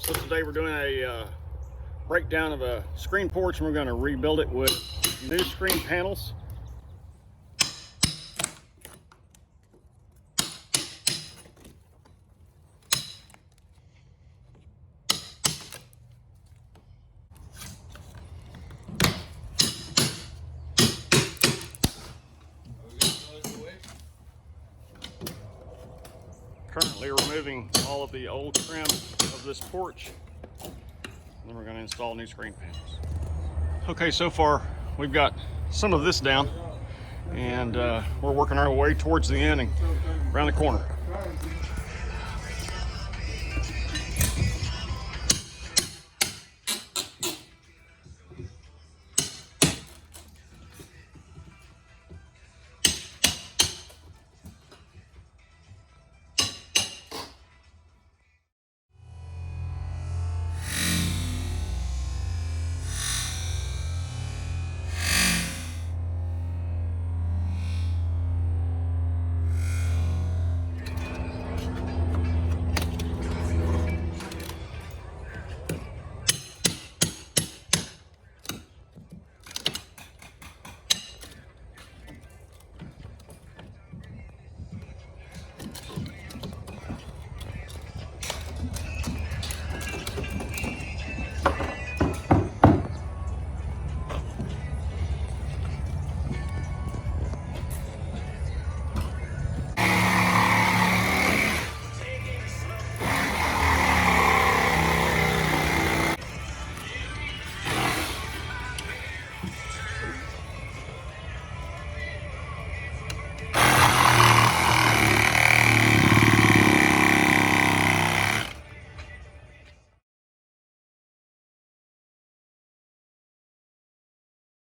So today we're doing a breakdown of a screen porch, and we're going to rebuild it with new screen panels. Currently removing all of the old trim of this porch. Then we're going to install new screen panels. Okay, so far we've got some of this down, and we're working our way towards the end and around the corner.